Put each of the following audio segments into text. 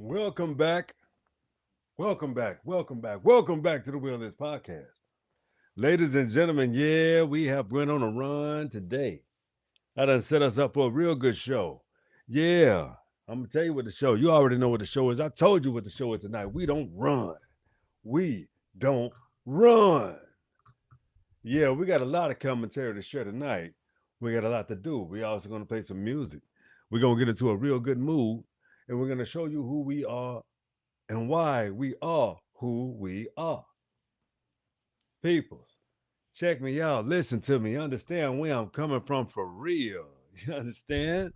Welcome back. Welcome back to the Wheel of This podcast. Ladies and gentlemen, yeah, we have went on a run today. I done set us up for a real good show. Yeah, I'm gonna tell you what the show. You already know what the show is. I told you what the show is tonight. We don't run. We don't run. Yeah, we got a lot of commentary to share tonight. We got a lot to do. We also gonna play some music. We're gonna get into a real good mood, and we're gonna show you who we are and why we are who we are. Peoples, check me out. Listen to me. Understand where I'm coming from for real. You understand?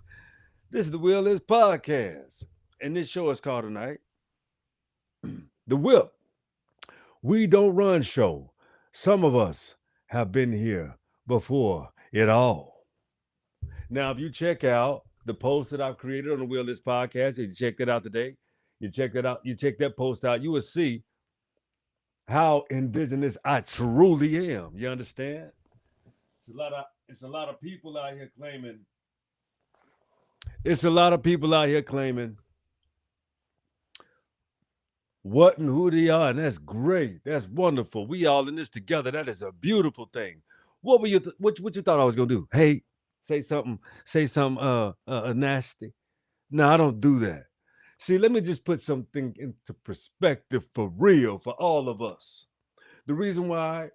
This is the Will Is Podcast. And this show is called tonight The WIP. We Don't Run Show. Some of us have been here before it all. Now, if you check out the post that I've created on the Will Is Podcast, you check that out today. You check that out. You check that post out. You will see how indigenous I truly am. You understand? It's a lot of people out here claiming. It's a lot of people out here claiming what and who they are, and that's great. That's wonderful. We all in this together. That is a beautiful thing. What you thought I was gonna do? Hey, say something nasty. No, I don't do that. See, let me just put something into perspective for real for all of us. The reason why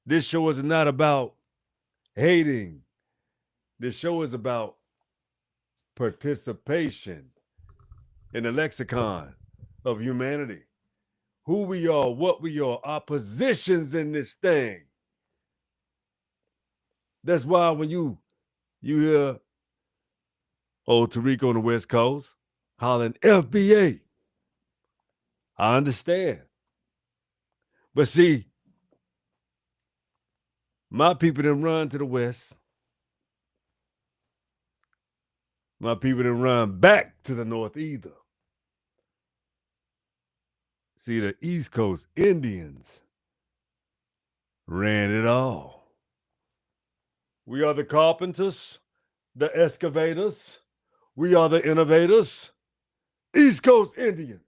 this show is not about hating. This show is about participation in the lexicon of humanity. Who we are, what we are, our positions in this thing. That's why when you hear old Tariq on the West Coast hollering FBA, I understand. But see, my people didn't run to the West. My people didn't run back to the North either. See, the East Coast Indians ran it all. We are the carpenters, the excavators. We are the innovators. East Coast Indians.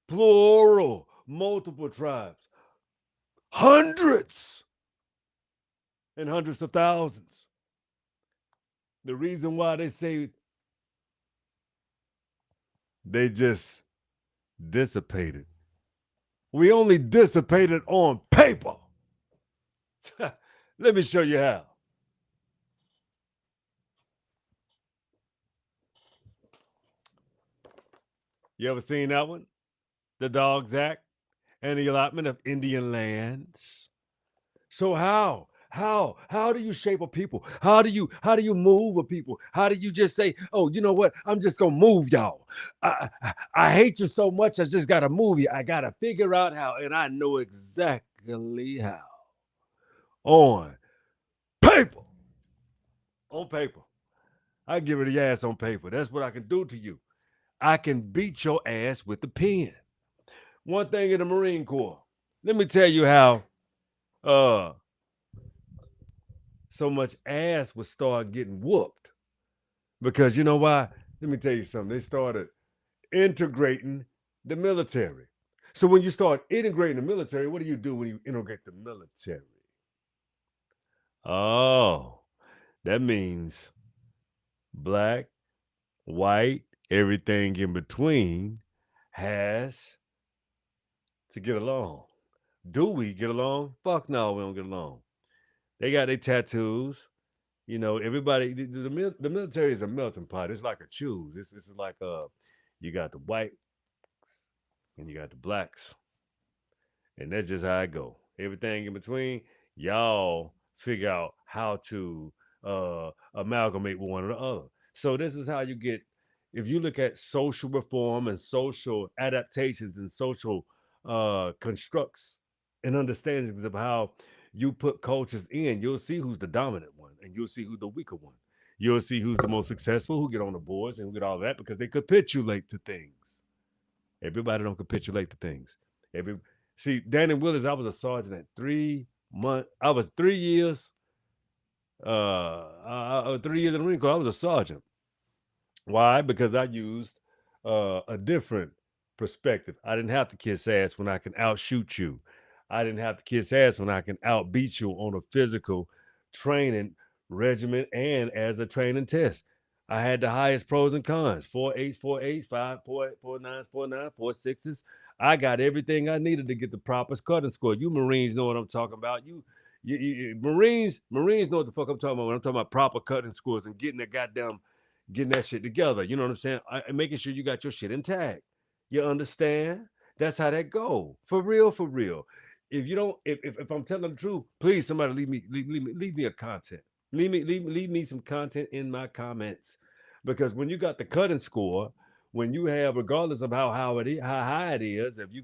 Plural, multiple tribes. Hundreds and hundreds of thousands. The reason why they say they just dissipated. We only dissipated on paper. Let me show you how. You ever seen that one? The Dogs Act and the allotment of Indian lands. So how do you shape a people? How do you move a people? How do you just say, oh, you know what? I'm just gonna move y'all. I hate you so much. I just gotta move you. I gotta figure out how, and I know exactly how. On paper. On paper. I give it a ass on paper. That's what I can do to you. I can beat your ass with the pen. One thing in the Marine Corps. Let me tell you how so much ass would start getting whooped. Because you know why? Let me tell you something. They started integrating the military. So when you start integrating the military, what do you do when you integrate the military? Oh, that means black, white, everything in between has to get along. Do we get along? Fuck no, we don't get along. They got their tattoos. You know, everybody. The military is a melting pot. It's like a choose. This is like you got the whites and you got the blacks, and that's just how I go. Everything in between, y'all figure out how to amalgamate with one or the other. So this is how you get. If you look at social reform and social adaptations and social constructs and understandings of how you put cultures in, you'll see who's the dominant one and you'll see who's the weaker one. You'll see who's the most successful, who get on the boards and who get all that because they capitulate to things. Everybody don't capitulate to things. See, Danny Willis, I was a sergeant at 3 months. I was 3 years. 3 years in the Marine Corps. I was a sergeant. Why? Because I used a different perspective. I didn't have to kiss ass when I can outshoot you. I didn't have to kiss ass when I can outbeat you on a physical training regimen and as a training test. I had the highest pros and cons. 4.8s, 4.8s, 5.9s, 4.9s, 4.6s. I got everything I needed to get the proper cutting score. You Marines know what I'm talking about. Marines know what the fuck I'm talking about when I'm talking about proper cutting scores and getting that shit together. You know what I'm saying? Making sure you got your shit intact. You understand? That's how that go. For real, for real. If you don't, if I'm telling the truth, please somebody leave me a content. Leave me some content in my comments. Because when you got the cutting score, when you have, regardless of how high it is, if you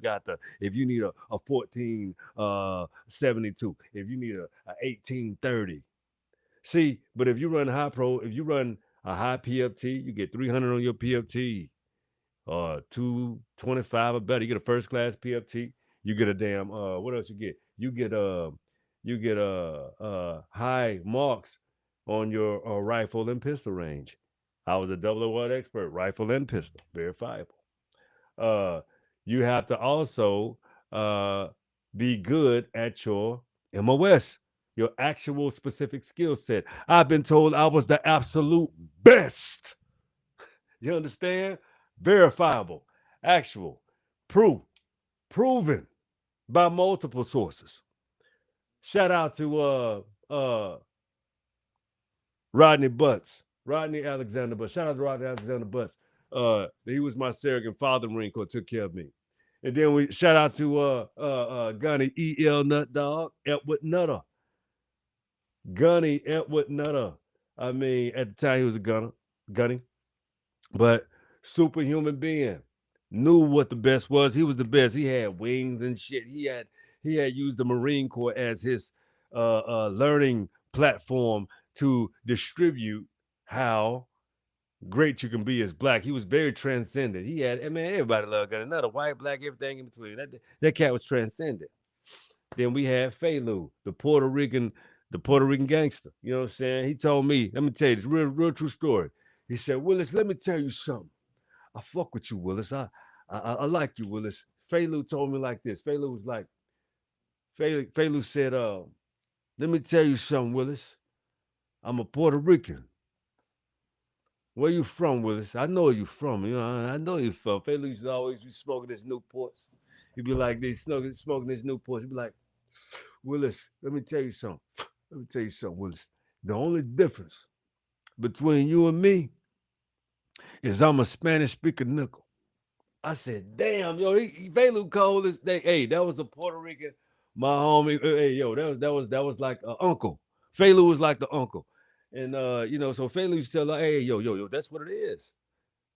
need a 1472, if you need a 1830. See, but if you run if you run a high PFT, you get 300 on your PFT, 225 or better. You get a first class PFT. You get a damn what else you get? You get high marks on your rifle and pistol range. I was a double award expert, rifle and pistol, verifiable. Uh, you have to also uh, be good at your MOS, your actual specific skill set. I've been told I was the absolute best. You understand? Verifiable, actual, proof, proven by multiple sources. Shout out to Rodney Butts, Rodney Alexander Butts. Shout out to Rodney Alexander Butts. He was my surrogate father in the Marine Corps, took care of me. And then we shout out to Gunny E.L. Nut Dog, Edward Nutter. Gunny Edward Nutter. I mean, at the time he was a gunny, but superhuman being. Knew what the best was. He was the best. He had wings and shit. He had used the Marine Corps as his learning platform to distribute how great you can be as black. He was very transcendent. He had, I mean, everybody loved Gunny Nutter, white, black, everything in between. That cat was transcendent. Then we had Felu, the Puerto Rican gangster. You know what I'm saying? He told me, let me tell you this real true story. He said, Willis, let me tell you something. I fuck with you, Willis. I like you, Willis. Felu told me like this. Felu was like, Felu said, let me tell you something, Willis. I'm a Puerto Rican. Where you from, Willis? I know where you from. You know, I know you from. Felu used to always be smoking his Newports. He'd be like, they smoking his Newports. He'd be like, Willis, let me tell you something. Let me tell you something, Willis. The only difference between you and me is I'm a Spanish speaking nickel. I said, damn, yo, Velu called this. Hey, that was a Puerto Rican, my homie. Hey, yo, that was like an uncle. Felu was like the uncle. And so Felu used to tell her, hey, yo, that's what it is.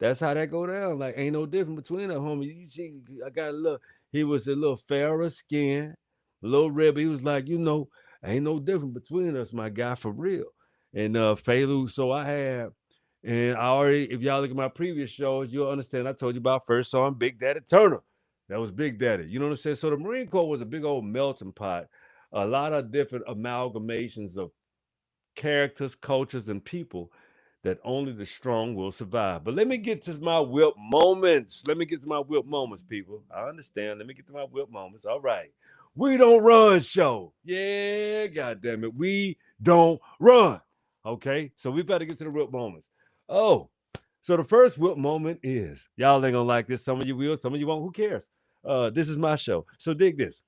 That's how that go down. Like, ain't no difference between them, homie. You see, I got a little, he was a little fairer skin, a little red, but he was like, ain't no difference between us, my guy, for real. And Felu, so I had, and I already, if y'all look at my previous shows, you'll understand I told you about first song, Big Daddy Turner. That was Big Daddy. You know what I'm saying? So the Marine Corps was a big old melting pot. A lot of different amalgamations of characters, cultures, and people that only the strong will survive. But let me get to my whip moments. Let me get to my whip moments, people. I understand. Let me get to my whip moments. All right. We don't run show. Yeah, God damn it. We don't run. Okay. So we better get to the whip moments. Oh, so the first whip moment is y'all ain't gonna like this. Some of you will, some of you won't. Who cares? This is my show. So dig this.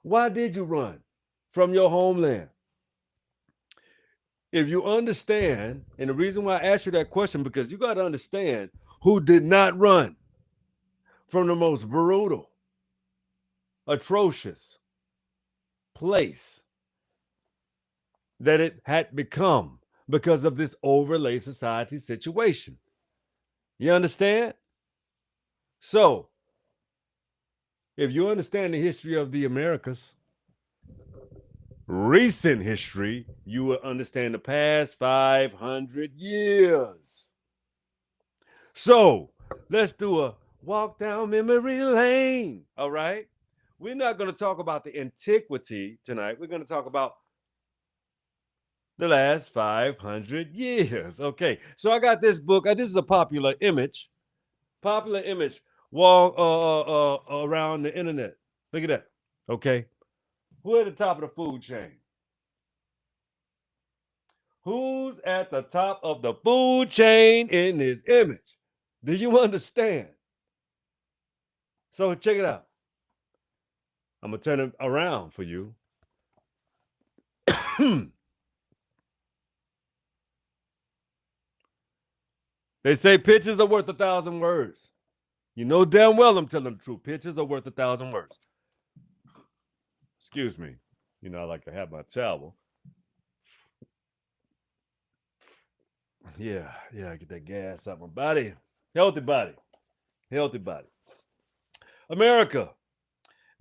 Why did you run from your homeland? If you understand, and the reason why I asked you that question, because you got to understand who did not run from the most brutal, atrocious place that it had become because of this overlay society situation. You understand? So, if you understand the history of the Americas, recent history, you will understand the past 500 years. So, let's do a walk down memory lane. All right. We're not going to talk about the antiquity tonight. We're going to talk about the last 500 years. Okay, so I got this book. This is a popular image. Popular image wall around the internet. Look at that. Okay, who at the top of the food chain? Who's at the top of the food chain in this image? Do you understand? So check it out. I'm gonna turn it around for you. They say pictures are worth 1,000 words. You know damn well I'm telling the truth. Pictures are worth 1,000 words. Excuse me. You know I like to have my towel. Yeah, get that gas out my body. Healthy body. Healthy body. America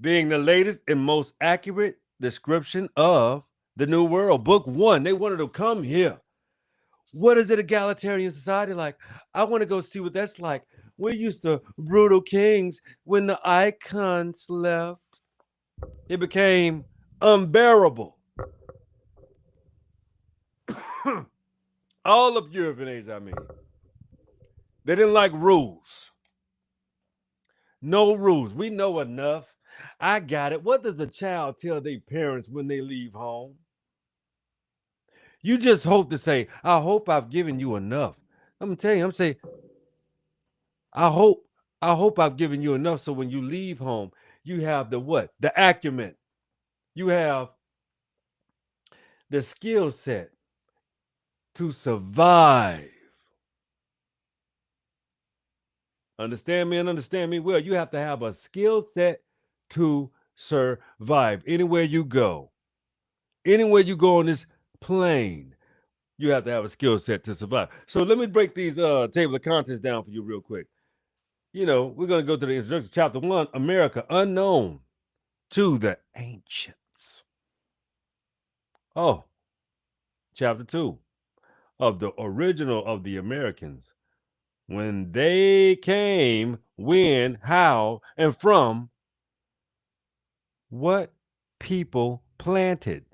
being the latest and most accurate description of the New World. Book one. They wanted to come here. What is it, egalitarian society like? I want to go see what that's like. We're used to brutal kings. When the icons left, it became unbearable. All of Europe and Asia, I mean. They didn't like rules. No rules. We know enough. I got it. What does a child tell their parents when they leave home? You just hope to say, I hope I've given you enough. I'm gonna tell you, I'm saying, I hope I've given you enough so when you leave home, you have the what? The acumen. You have the skill set to survive. Understand me and understand me well. You have to have a skill set to survive anywhere you go. Anywhere you go on this plane, you have to have a skill set to survive. So let me break these table of contents down for you real quick. You know, we're going to go to the introduction. Chapter 1, America, unknown to the ancients. Oh, chapter 2, of the original of the Americans. When they came, when, how, and from what people planted.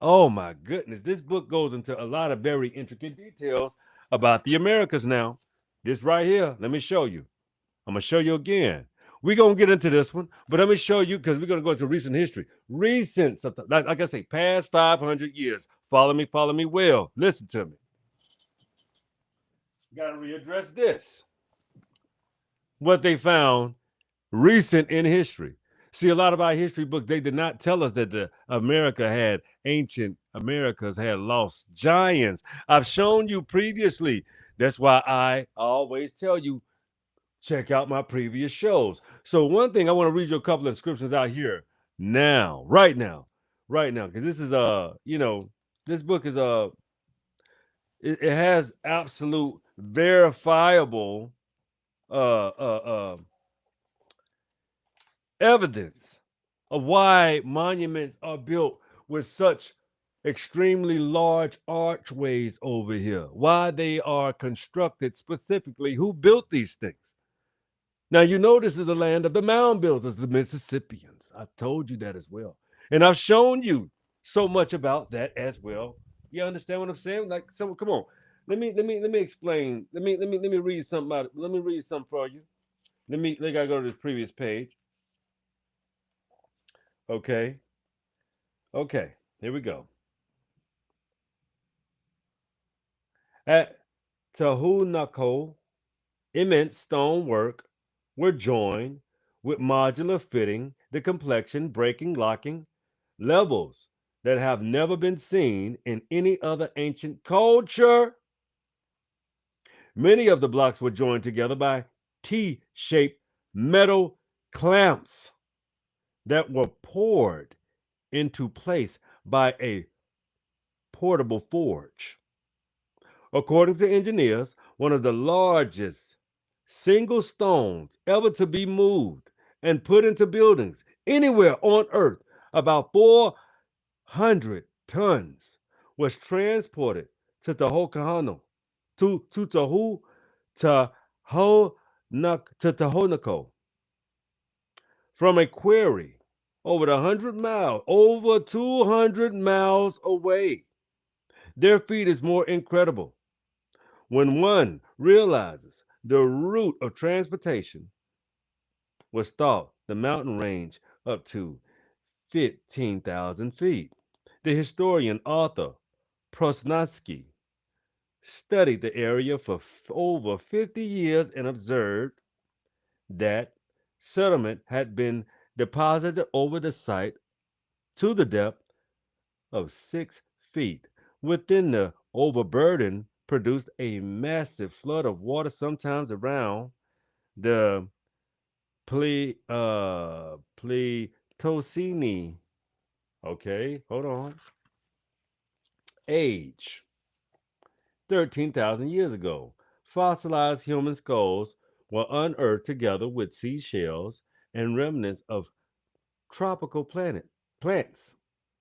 Oh my goodness. This book goes into a lot of very intricate details about the Americas now. This right here, let me show you. I'm going to show you again. We're going to get into this one, but let me show you because we're going to go into recent history. Recent, like I say, past 500 years. Follow me well. Listen to me. Got to readdress this. What they found recent in history. See, a lot of our history books, they did not tell us that the ancient Americas had lost giants. I've shown you previously. That's why I always tell you, check out my previous shows. So one thing, I want to read you a couple of inscriptions out here now, right now, because this is this book is it has absolute verifiable evidence of why monuments are built with such extremely large archways over here, why they are constructed specifically, who built these things. Now, you know this is the land of the mound builders, the Mississippians. I've told you that as well. And I've shown you so much about that as well. You understand what I'm saying? Like, so come on. Let me explain. Let me read something out. Let me read something for you. Let me gotta go to this previous page. Okay. Okay. Here we go. At Tahunako, immense stonework were joined with modular fitting, the complexion, breaking, locking, levels that have never been seen in any other ancient culture. Many of the blocks were joined together by T-shaped metal clamps that were poured into place by a portable forge. According to engineers, one of the largest single stones ever to be moved and put into buildings anywhere on Earth, about 400 tons, was transported to Tohono, to Tohono from a quarry over 100 miles, over 200 miles away. Their feat is more incredible when one realizes the route of transportation was thought the mountain range up to 15,000 feet. The historian Arthur Prosnatsky studied the area for over 50 years and observed that sediment had been deposited over the site to the depth of 6 feet. Within the overburden produced a massive flood of water, sometimes around the Pleistocene. Okay, hold on. Age 13,000 years ago. Fossilized human skulls were unearthed together with seashells and remnants of tropical plants.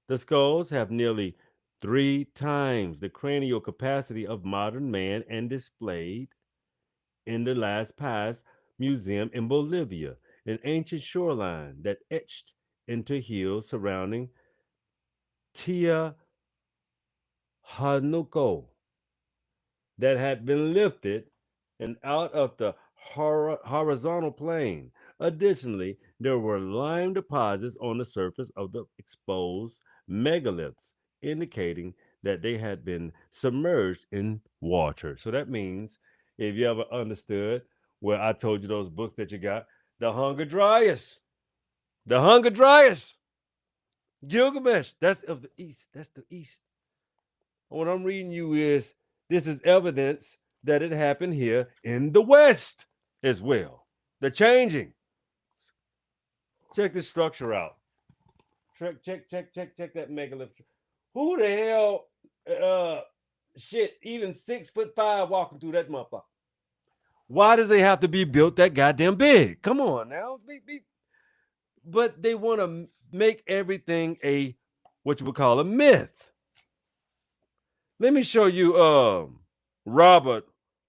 The skulls have nearly 3 times the cranial capacity of modern man and displayed in the Las Paz Museum in Bolivia, an ancient shoreline that etched into hills surrounding Tiahuanaco that had been lifted and out of the horizontal plane. Additionally, there were lime deposits on the surface of the exposed megaliths, indicating that they had been submerged in water. So that means, if you ever understood where I told you those books that you got, the Hunger Dryas, the Hunger Dryas, Gilgamesh, that's of the East, that's the East. What I'm reading you is this is evidence that it happened here in the West as well. The changing. Check this structure out. Check that megalith. Who the hell, shit, even 6'5" walking through that motherfucker? Why does it have to be built that goddamn big? Come on now. But they want to make everything a, what you would call a myth. Let me show you Robert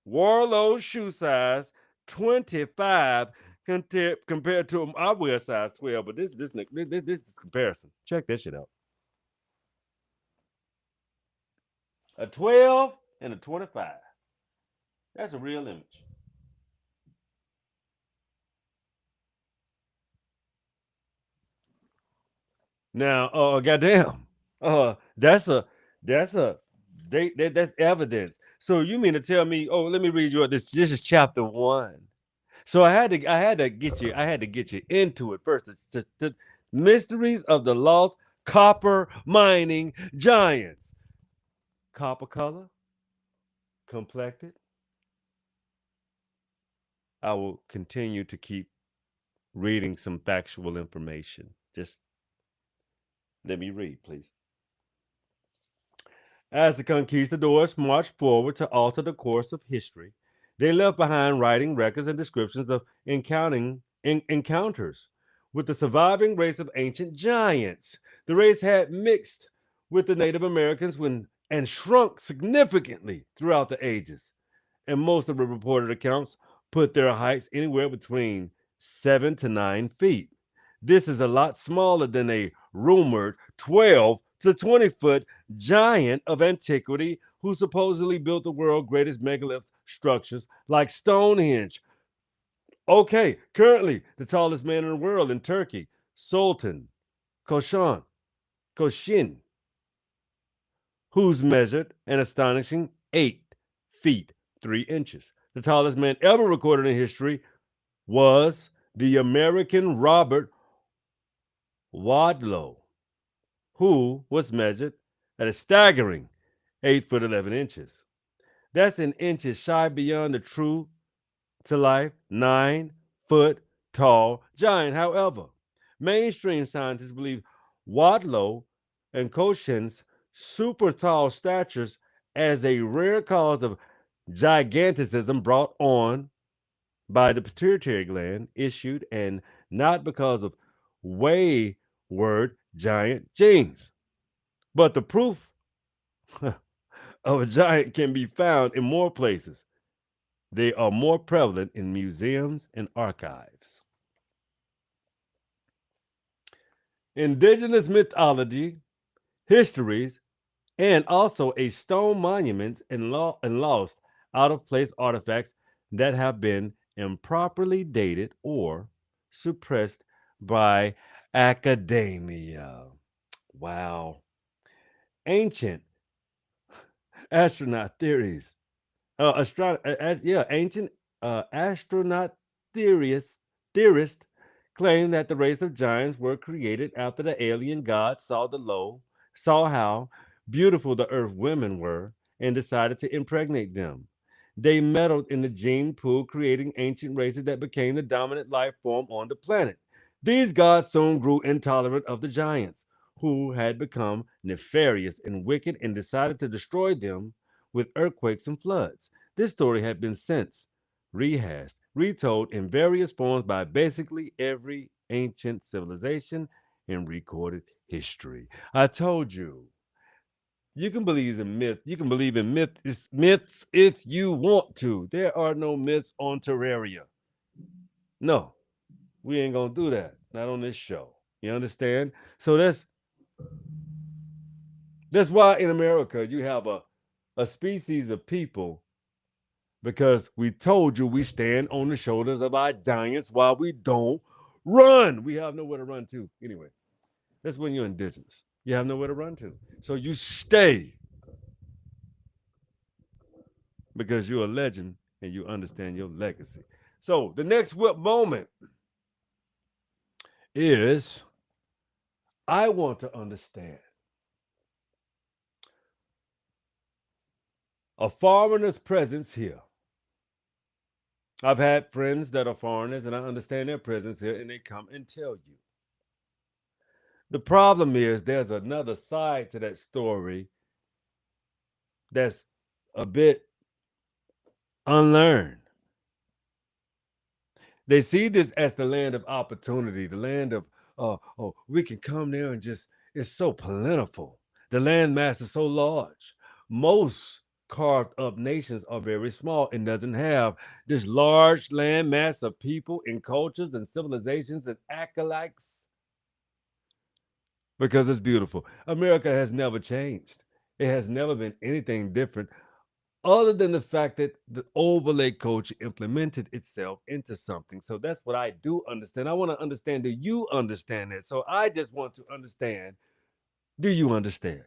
Warlow's shoe size 25 compared to I wear size 12, but this is comparison. Check this shit out. A 12 and a 25. That's a real image. Now, goddamn, that's a that's a that's evidence. So you mean to tell me? Oh, let me read you this. This is chapter 1. So I had to get you into it first. The mysteries of the lost copper mining giants. Copper color, complected. I will continue to keep reading some factual information. Just let me read, please. As the conquistadors marched forward to alter the course of history, they left behind writing records and descriptions of encounters with the surviving race of ancient giants. The race had mixed with the Native Americans and shrunk significantly throughout the ages, and most of the reported accounts put their heights anywhere between 7 to 9 feet. This is a lot smaller than a rumored 12 to 20-foot giant of antiquity who supposedly built the world's greatest megalith structures like Stonehenge. Okay, currently the tallest man in the world in Turkey, Sultan Koshin, who's measured an astonishing 8 feet 3 inches. The tallest man ever recorded in history was the American Robert Wadlow, who was measured at a staggering 8 foot 11 inches. That's an inches shy beyond the true to life 9 foot tall giant. However, mainstream scientists believe Wadlow and Koshin's super tall statures as a rare cause of giganticism brought on by the pituitary gland issued and not because of wayward giant genes. But the proof of a giant can be found in more places. They are more prevalent in museums and archives. Indigenous mythology, histories, and also a stone monuments and lost out of place artifacts that have been improperly dated or suppressed by academia. Wow. Ancient astronaut theories. Ancient astronaut theorists claim that the race of giants were created after the alien gods saw how beautiful the earth women were, and decided to impregnate them. They meddled in the gene pool, creating ancient races that became the dominant life form on the planet. These gods soon grew intolerant of the giants, who had become nefarious and wicked, and decided to destroy them with earthquakes and floods. This story had been since rehashed, retold in various forms by basically every ancient civilization in recorded history. I told you, you can believe in myth. You can believe in myths if you want to. There are no myths on Terraria. No, we ain't gonna do that. Not on this show. You understand? So that's why in America you have a species of people, because we told you we stand on the shoulders of our giants while we don't run. We have nowhere to run to. Anyway, that's when you're indigenous. You have nowhere to run to. So you stay because you're a legend and you understand your legacy. So the next whip moment is I want to understand a foreigner's presence here. I've had friends that are foreigners and I understand their presence here, and they come and tell you. The problem is there's another side to that story that's a bit unlearned. They see this as the land of opportunity, the land of, we can come there and just, it's so plentiful. The land mass is so large. Most carved up nations are very small and doesn't have this large land mass of people and cultures and civilizations and acolytes because it's beautiful. America has never changed. It has never been anything different other than the fact that the overlay culture implemented itself into something. So that's what I do understand. I want to understand, do you understand that? So I just want to understand, do you understand?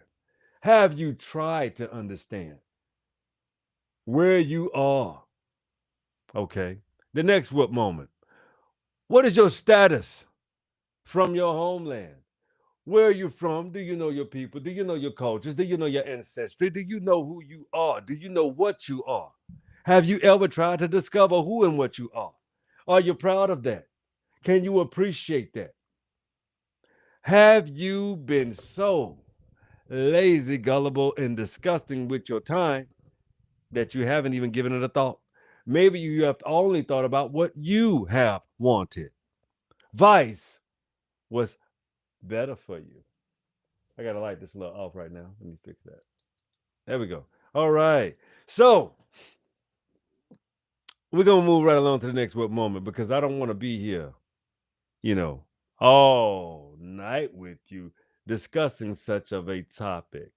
Have you tried to understand where you are? Okay. The next what moment? What is your status from your homeland? Where are you from? Do you know your people? Do you know your cultures? Do you know your ancestry? Do you know who you are? Do you know what you are? Have you ever tried to discover who and what you are? Are you proud of that? Can you appreciate that? Have you been so lazy, gullible, and disgusting with your time that you haven't even given it a thought? Maybe you have only thought about what you have wanted. Vice was better for you. I gotta light this a little off right now. Let me fix that. There we go. All right. So we're gonna move right along to the next what moment, because I don't want to be here, you know, all night with you discussing such of a topic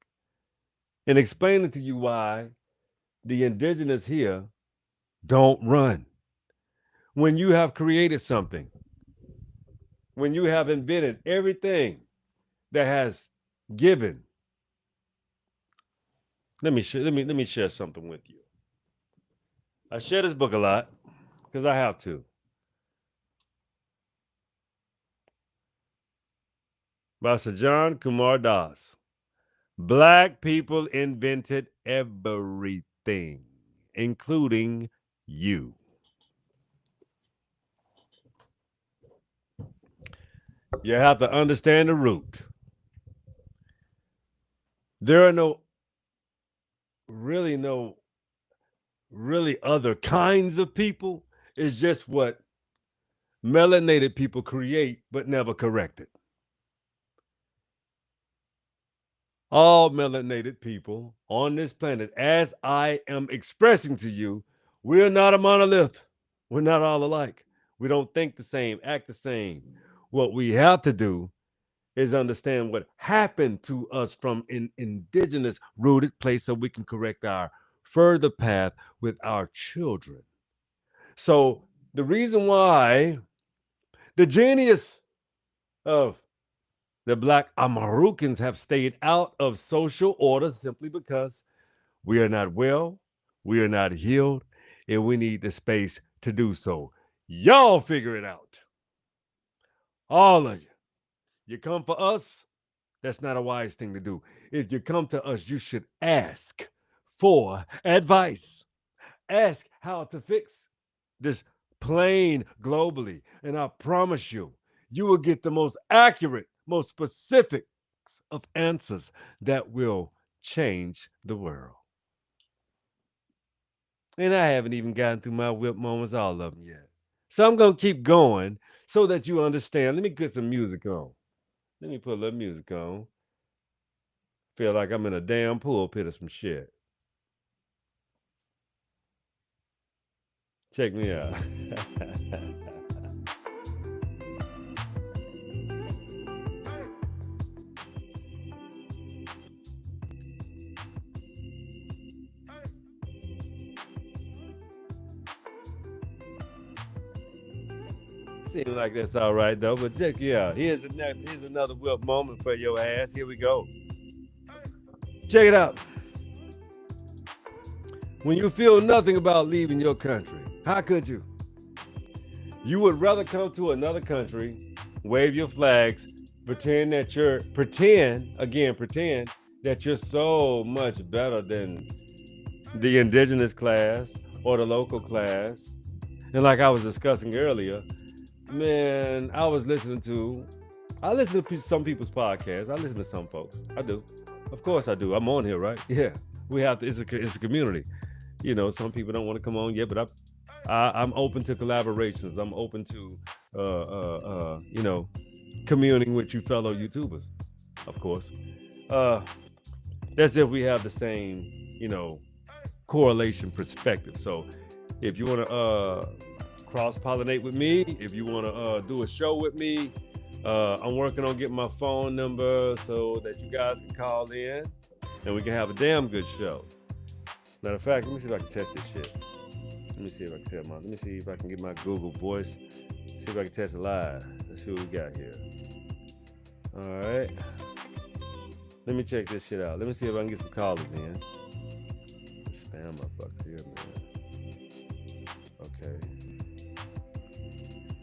and explaining to you why the indigenous here don't run. When you have created something, when you have invented everything that has given, let me share something with you. I share this book a lot because I have to. By Sir John Kumar Das. Black people invented everything, including you. You have to understand the root. There are no really other kinds of people. It's just what melanated people create but never corrected. All melanated people on this planet, as I am expressing to you, we're not a monolith. We're not all alike. We don't think the same, act the same. What we have to do is understand what happened to us from an indigenous rooted place so we can correct our further path with our children. So the reason why the genius of the Black Amarucans have stayed out of social order simply because we are not well, we are not healed, and we need the space to do so. Y'all figure it out. All of you. You come for us, that's not a wise thing to do. If you come to us, you should ask for advice. Ask how to fix this plane globally. And I promise you, you will get the most accurate, most specific of answers that will change the world. And I haven't even gotten through my WIP moments, all of them yet. So I'm going to keep going so that you understand. Let me get some music on. Let me put a little music on. Feel like I'm in a damn pulpit or some shit. Check me out. Seems like that's all right though, but check you out. Here's another WIP moment for your ass. Here we go. Check it out. When you feel nothing about leaving your country, how could you? You would rather come to another country, wave your flags, pretend that you're so much better than the indigenous class or the local class. And like I was discussing earlier, man, I listen to some people's podcasts. I listen to some folks. I do. Of course I do. I'm on here, right? Yeah. We have to, it's a community. You know, some people don't want to come on yet, but I'm open to collaborations. I'm open to, you know, communing with you fellow YouTubers, of course. That's if we have the same, you know, correlation perspective. So if you want to cross-pollinate with me, if you want to do a show with me, I'm working on getting my phone number so that you guys can call in and we can have a damn good show. Matter of fact, let me see if I can test this shit. Let me see if I can get my Google Voice. See if I can test it live. Let's see what we got here. All right. Let me check this shit out. Let me see if I can get some callers in. Spam motherfuckers here, man. Okay.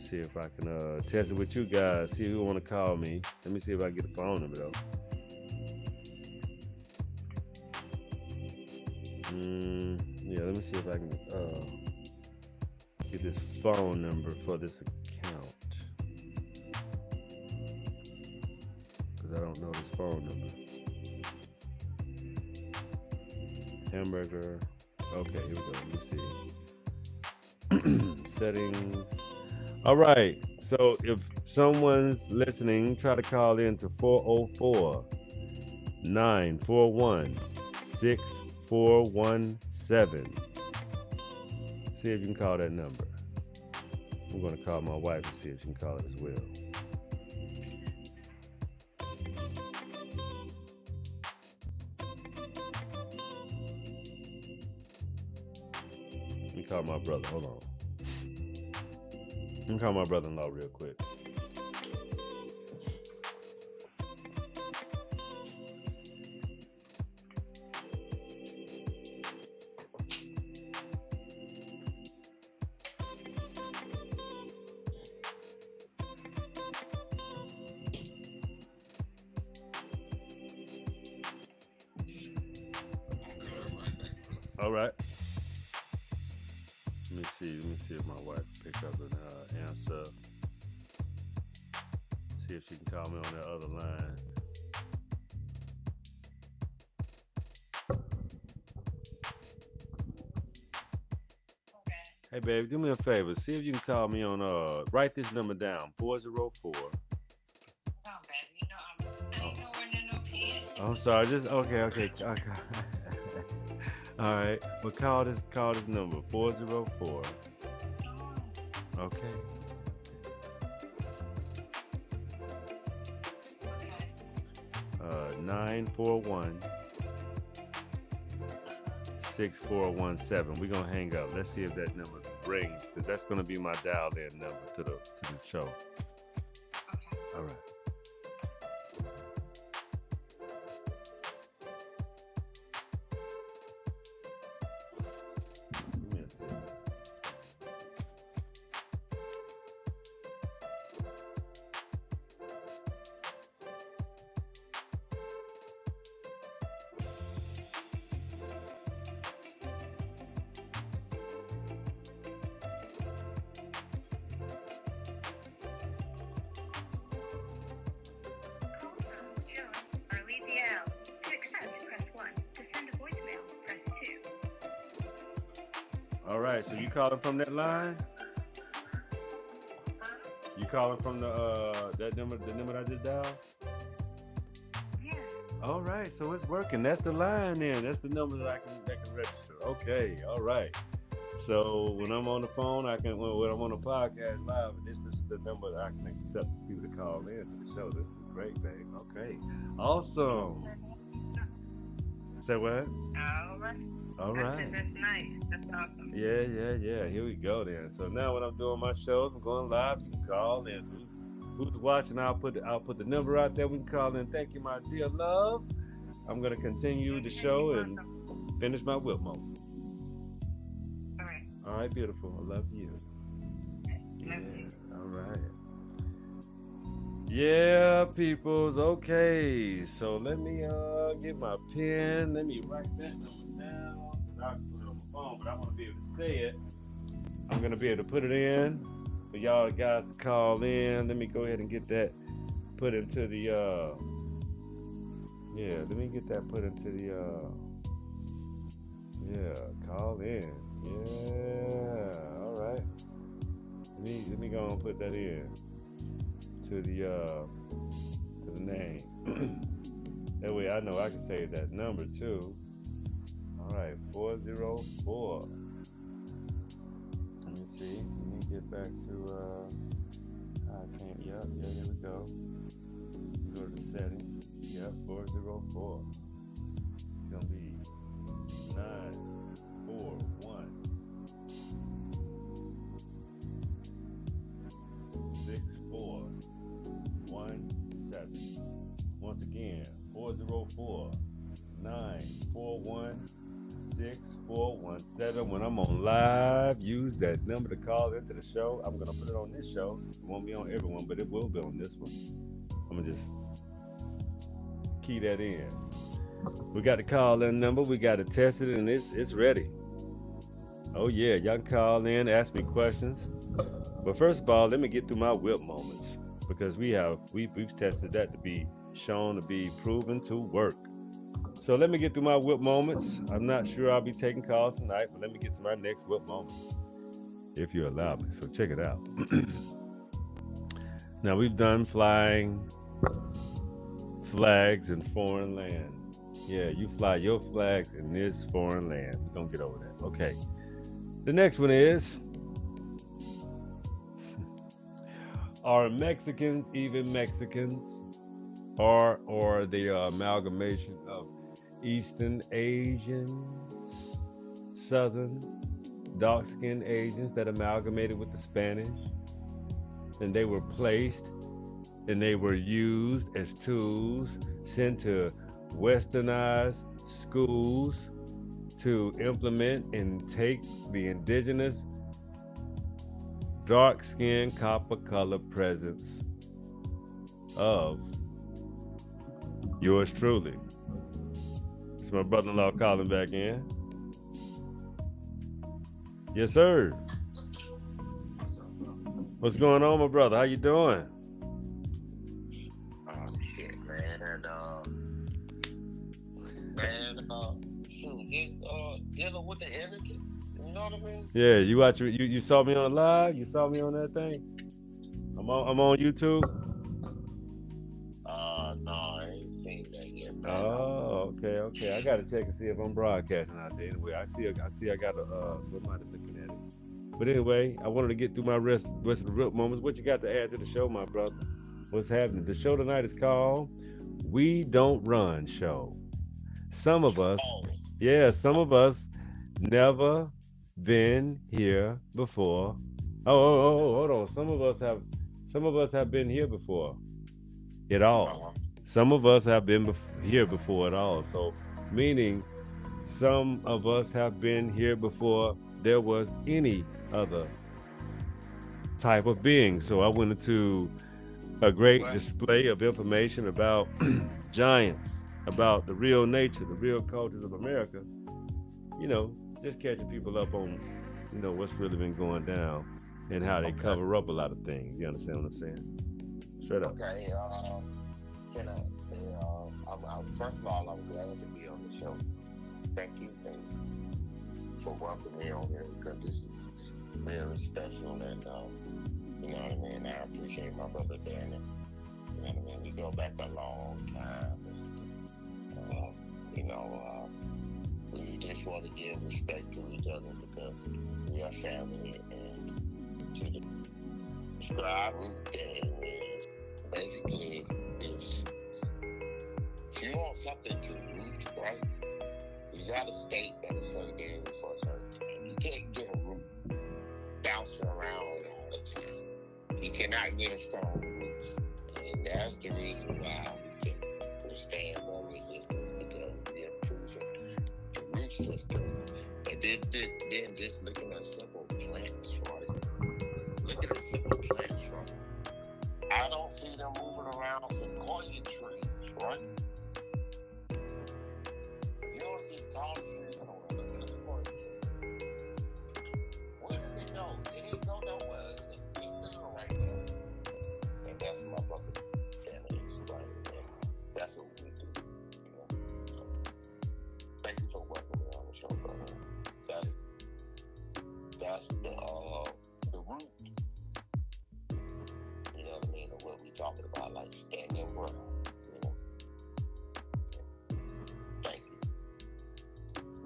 See if I can test it with you guys. See who want to call me. Let me see if I can get a phone number though. Yeah, let me see if I can get this phone number for this account. Because I don't know this phone number. Hamburger. Okay, here we go. Let me see. Settings. All right. So if someone's listening, try to call in to 404-941-6417. See if you can call that number. I'm going to call my wife and see if she can call it as well. Let me call my brother. Hold on. Let me call my brother-in-law real quick. All right. Let me see if my wife picks up an answer. See if she can call me on that other line. Okay. Hey, baby, do me a favor. See if you can call me on, write this number down, 404. Oh, baby, you know, I ain't nowhere near no pen. I'm sorry, okay. All right, but call this number, 404. Okay. 941-6417. We're gonna hang up. Let's see if that number rings, because that's gonna be my dial-in number to the show. Okay. All right. All right, so you calling from that line? You calling from the number that I just dialed? Yeah. All right, so it's working. That's the line then. That's the number that can register. Okay, all right. So when I'm on the phone, when I'm on the podcast live, this is the number that I can accept people to call in to the show. This is great, babe. Okay, awesome. Say what? All right. All right. That's nice. That's awesome. Yeah. Here we go then. So now when I'm doing my shows, I'm going live. You can call in. So who's watching? I'll put the number out there. We can call in. Thank you, my dear love. I'm gonna continue the show and finish my WIP moment. All right. All right, beautiful. I love you. Yeah. All right. Yeah, peoples. Okay. So let me get my pen. Let me write that number down. I can put it on my phone, but I want to be able to say it. I'm gonna be able to put it in for y'all guys to call in. Let me go ahead and get that put into the let me get that put into the call in. Yeah, all right. Let me go and put that in to the name. That way I know I can save that number too. All right, 404. Let me see. Let me get back to I can't. Yep. Yeah. There we go. Go to the settings. Yep. 404. It's gonna be 941 6417. Once again, 404 941 6417. When I'm on live, use that number to call into the show. I'm gonna put it on this show. It won't be on everyone, but it will be on this one. I'm gonna just key that in. We got the call-in number. We got to test it, and it's ready. Oh yeah, y'all can call in, ask me questions. But first of all, let me get through my WIP moments, because we've tested that to be shown to be proven to work. So let me get through my WIP moments. I'm not sure I'll be taking calls tonight, but let me get to my next WIP moment, if you allow me. So check it out. Now we've done flying flags in foreign land. Yeah, you fly your flags in this foreign land. We're gonna get over that. Okay. The next one is, are Mexicans even Mexicans? Or the amalgamation of Eastern Asians, Southern, dark-skinned Asians that amalgamated with the Spanish, and they were placed and they were used as tools sent to westernized schools to implement and take the indigenous dark-skinned copper-colored presence of yours truly. It's my brother-in-law calling back in. Yes, sir. What's going on, my brother? How you doing? Shit, man. Shoot, just dealing with the energy. You know what I mean? Yeah, you saw me on the live? You saw me on that thing? I'm on YouTube. No, I ain't seen that yet, man. Oh, okay. I gotta check and see if I'm broadcasting out there. Anyway, I see I got somebody looking at it. But anyway, I wanted to get through my rest of the real moments. What you got to add to the show, my brother? What's happening? The show tonight is called We don't run show. Some of us, Oh, yeah, some of us never been here before. Hold on. Some of us have been here before at all. uh-huh. Some of us have been here before at all. So, meaning some of us have been here before there was any other type of being. So, I went into a great Well, display of information about giants, about the real nature, the real cultures of America. You know, just catching people up on, what's really been going down and how they okay. cover up a lot of things. You understand what I'm saying? Straight up. Okay. Can I? First of all, I'm glad to be on the show. Thank you, for welcoming me on here because this is very special, and you know what I mean. I appreciate my brother Danny. You know what I mean. We go back a long time, and you know, we just want to give respect to each other because we are family, and to describe root game is basically if you want something to root right, you gotta state that a certain day for a certain time. You can't get a root bouncing around all the time. You cannot get a strong root. And that's the reason why we can withstand more resistance because we have proven the root system. And then just looking at simple plants, right? Look at the simple plants, right? I don't see them moving around sequoia trees, right? You don't see tall trees over look at the sequoia tree. Where did it go? It didn't go nowhere. It's still right there. And that's my brother. That is right. And that's what we do. You know. So thank you for welcoming me on the show, brother. That's the root. You know what I mean? Of what we talking about, like standing your ground. You know. Thank you.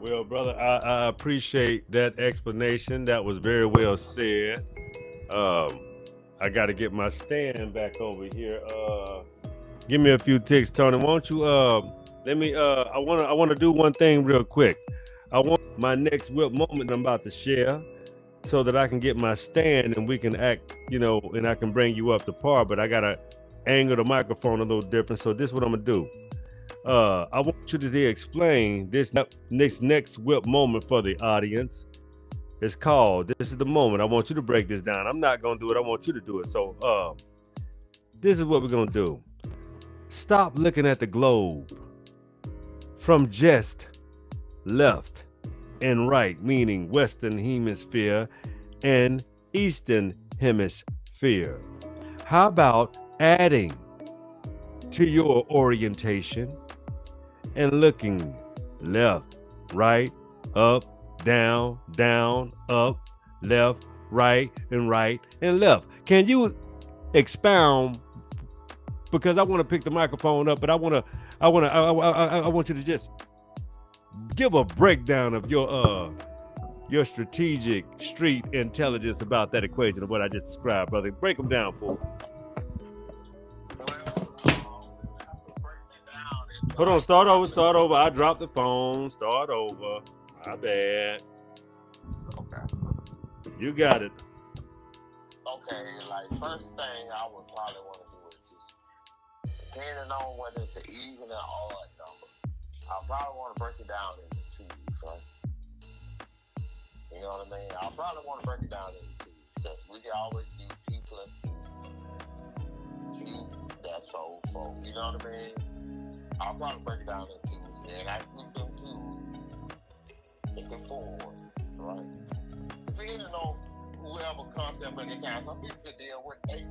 Well, brother, I appreciate that explanation. That was very well said. Um, I got to get my stand back over here. Give me a few ticks, Tony. Won't you? Let me. I wanna do one thing real quick. I want my next whip moment I'm about to share, so that I can get my stand and we can act. And I can bring you up to par. But I gotta angle the microphone a little different. So this is what I'm gonna do. I want you to explain this next whip moment for the audience. It's called. This is the moment. I want you to break this down. I'm not gonna do it. I want you to do it. So, this is what we're gonna do. Stop looking at the globe from just left and right, meaning Western Hemisphere and Eastern Hemisphere. How about adding to your orientation and looking left, right, up, down, up, left, right, and left? Can you expound? Because I want to pick the microphone up, but I want you to just give a breakdown of your strategic street intelligence about that equation of what I just described, brother. Break them down for us. Hold on, start over. I dropped the phone. Start over. My bad. Okay. You got it. Okay, like first thing I would probably want to do is just depending on whether it's an even or odd number. I probably want to break it down into twos, right? You know what I mean? I probably want to break it down into twos because we can always do 2 plus 2. 2, that's 4, 4. You know what I mean? I'll probably break it down in twos, and I group them 2 into 4, right? Depending on whoever concept of the kind, some people could deal with 8s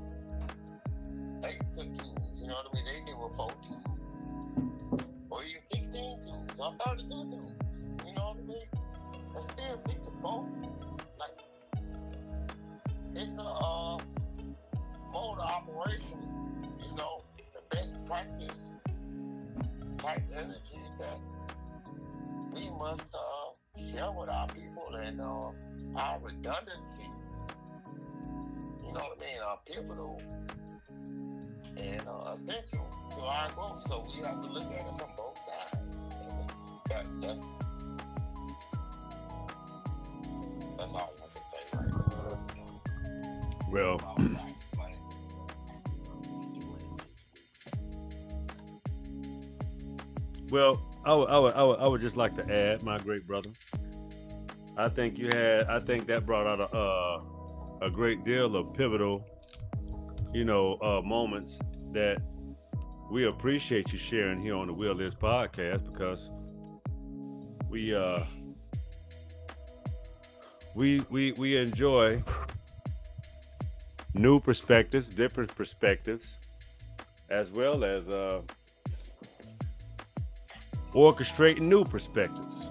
and 2s. You know what I mean? They deal with 4 2s, or even 16 2s, or 32 2s. You know what I mean? It's still 64. Like it's a mode of operation. You know, the best practice type energy that we must share with our people and our redundancies. You know what I mean? Are pivotal and essential to our growth. So we have to look at it from both sides. That's all I can say right now. Well, well, I would just like to add, my great brother. I think that brought out a great deal of pivotal, moments that we appreciate you sharing here on the Will Is podcast, because we we enjoy new perspectives, different perspectives, as well as orchestrating new perspectives.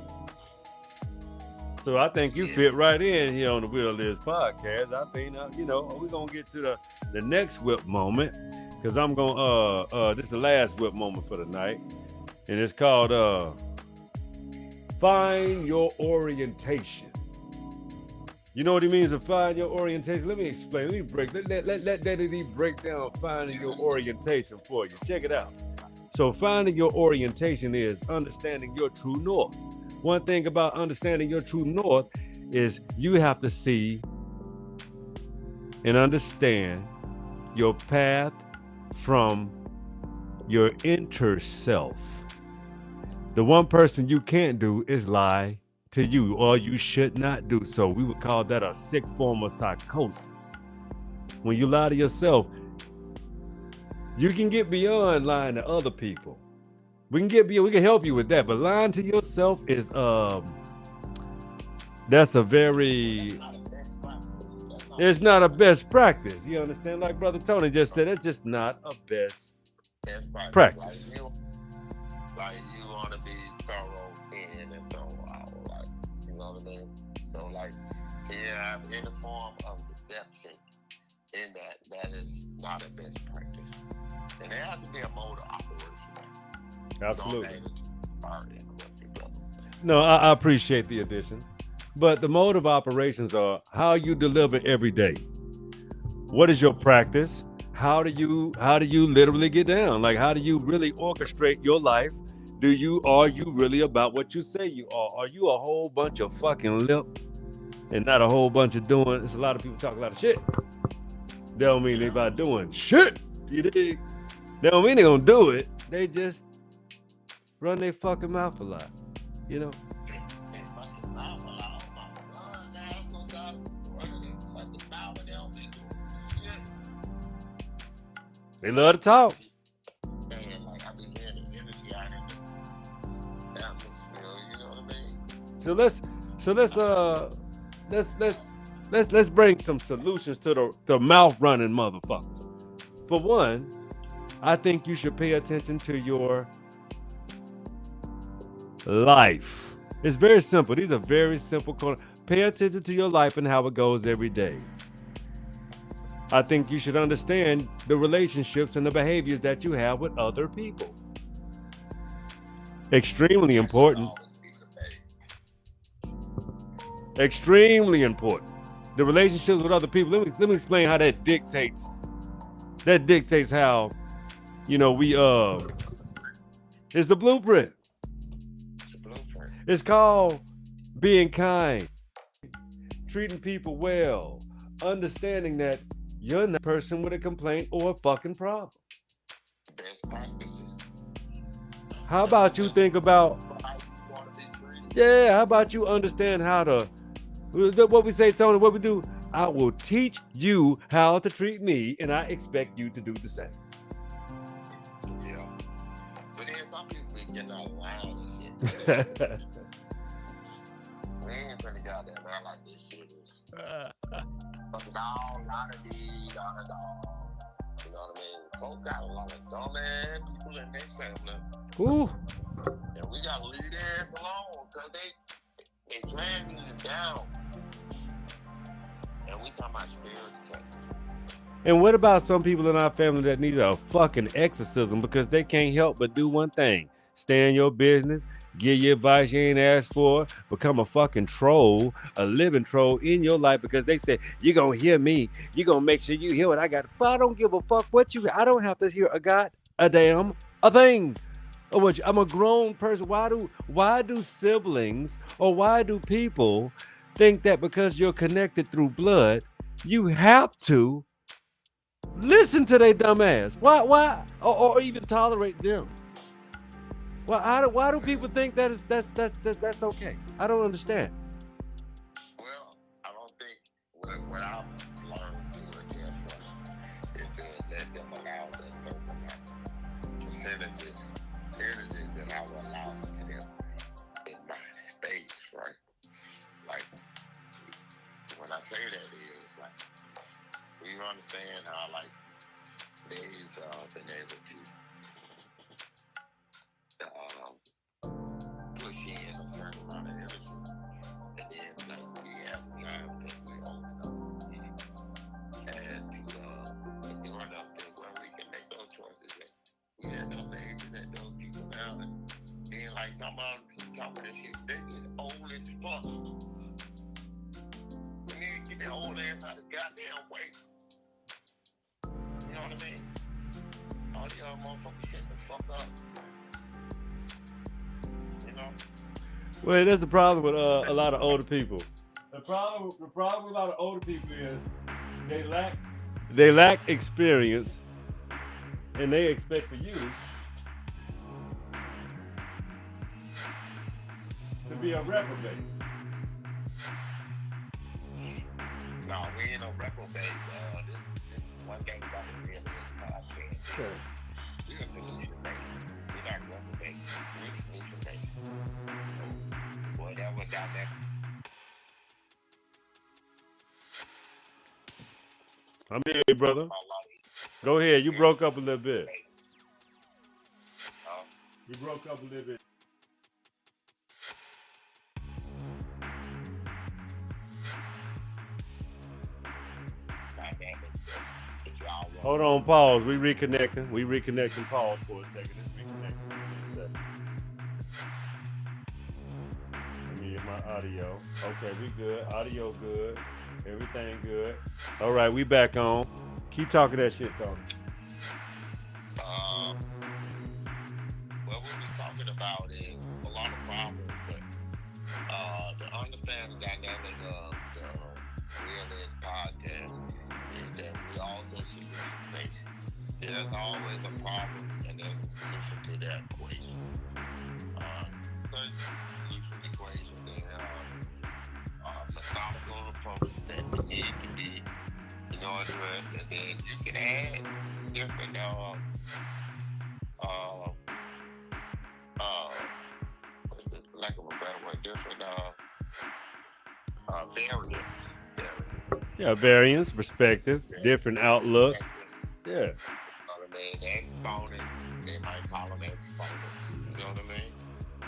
So I think you fit right in here on the Will Is podcast. I think we're gonna get to the next whip moment, because I'm gonna this is the last whip moment for the night, and it's called find your orientation. You know what he means to find your orientation? Let me explain. Let Daddy D break down finding your orientation for you. Check it out. So finding your orientation is understanding your true north. One thing about understanding your true north is you have to see and understand your path from your inner self. The one person you can't do is lie to you, or you should not do so. We would call that a sick form of psychosis. When you lie to yourself, you can get beyond lying to other people. We can help you with that, but lying to yourself is that's a very it's not a best practice. You understand? Like Brother Tony just said, it's just not a best practice. Like you want to be thorough in and thorough out, like, you know what I mean? So like, you have any form of deception in that is not a best practice. And there has to be a mode of operation. Absolutely. No, I appreciate the addition. But the mode of operations are how you deliver every day. What is your practice? How do you literally get down? Like, how do you really orchestrate your life? Are you really about what you say you are? Are you a whole bunch of fucking lip and not a whole bunch of doing? There's a lot of people talk a lot of shit. They don't mean they about doing shit. You dig? They don't mean they gonna do it. They just run their fucking mouth a lot. You know? They love to talk. So let's bring some solutions to the mouth running motherfuckers. For one, I think you should pay attention to your life. It's very simple. These are very simple. Pay attention to your life and how it goes every day. I think you should understand the relationships and the behaviors that you have with other people. Extremely important. Extremely important. The relationships with other people. Let me explain how that dictates. That dictates how, we it's the blueprint. It's called being kind, treating people well, understanding that you're not a person with a complaint or a fucking problem. Best practices. How about you think about, how about you understand how to, what we say, Tony, what we do? I will teach you how to treat me, and I expect you to do the same. Yeah. But then some people get out of line and shit. We ain't finna get out there, man, like this shit is. Dog, not a deed, not a dog. You know what I mean? Folks got a lot of dumbass people in their family. Ooh. And we gotta leave their ass alone, because they dragging you down. And we talking about spirit detectives. And what about some people in our family that need a fucking exorcism because they can't help but do one thing? Stay in your business, give you advice you ain't asked for, become a fucking troll, a living troll in your life because they say, you're going to hear me. You're going to make sure you hear what I got. But I don't give a fuck what you, I don't have to hear a goddamn a damn a thing. I'm a grown person. Why do siblings or why do people think that because you're connected through blood, you have to listen to their dumb ass? Why or even tolerate them? Why do people think that's okay? I don't understand. Well, I don't think what I've learned to adjust is to let them allow the certain percentages, energies that I will allow to them in my space, right? Like when I say that is like you understand how like they've been able to push in a certain amount of energy. And then like we have time because we own enough and to endure enough to where we can make those choices. And we had those ages and those people now and being like some of them talking this shit, they is old as fuck. We need to get their old ass out of the goddamn way. You know what I mean? All the other motherfuckers shut the fuck up. You know? Well, that's the problem with a lot of older people. The problem with a lot of older people is they lack experience, and they expect for you to be a reprobate. No, we ain't no reprobate. This is one thing about the real podcast. Sure. We're a solution based. We're not reprobate. We're solution based. So whatever dynamic. I'm here, brother. Go ahead. You broke up a little bit. You broke up a little bit. Hold on, pause. We reconnecting. Pause for a second. Let's reconnect. Let me get my audio. Okay, we good. Audio good. Everything good. All right, we back on. Keep talking that shit, Tony. What we were talking about is a lot of problems, but to understand the dynamic of the Realist podcast is that we also solution based. There's always a problem and there's a solution to that equation. Such solution equation, there are methodical approaches that we need to be in order to, and then you can add different lack of a better word, different variants. Yeah, variance, perspective, different outlooks. Yeah. You know what I mean? The exponents, they might call them exponents. You know what I mean?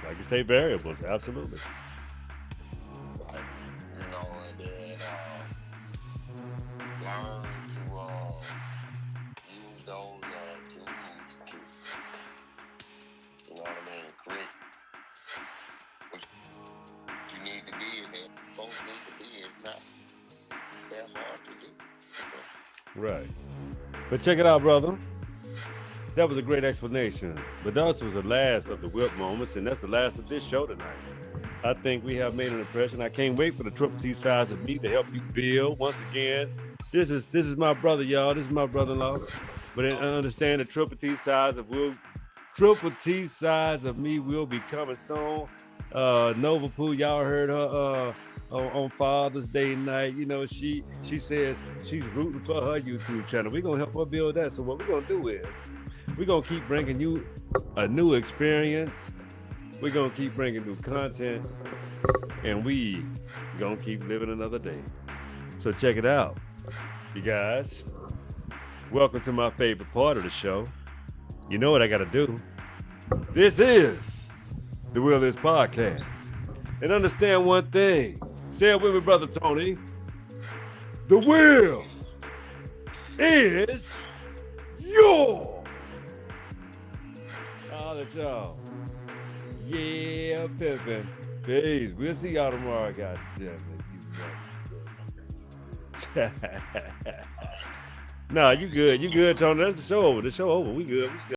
Like you say, variables, absolutely. Like, you know, and then learn to use those tools to, you know what I mean, create what you need to be and that folks need to be. It's not that hard to do. Right. But check it out, brother. That was a great explanation. But that was the last of the WIP moments, and that's the last of this show tonight. I think we have made an impression. I can't wait for the Triple T size of me to help you build. Once again, this is my brother, y'all. This is my brother-in-law. But I understand the Triple T size of me will be coming soon. Nova Pooh, y'all heard her on Father's Day night. You know, she says she's rooting for her YouTube channel. We're gonna help her build that. So what we're gonna do is we're gonna keep bringing you a new experience. We're gonna keep bringing new content, and we gonna keep living another day. So check it out, you guys. Welcome to my favorite part of the show. You know what I gotta do. This is the Realist Podcast. And understand one thing. Say it with me, brother Tony. The will is yours. Holla at y'all. Yeah, pimpin'. Peace. We'll see y'all tomorrow, God damn it. Nah, you good. You good, Tony. That's the show over. The show over. We good. We still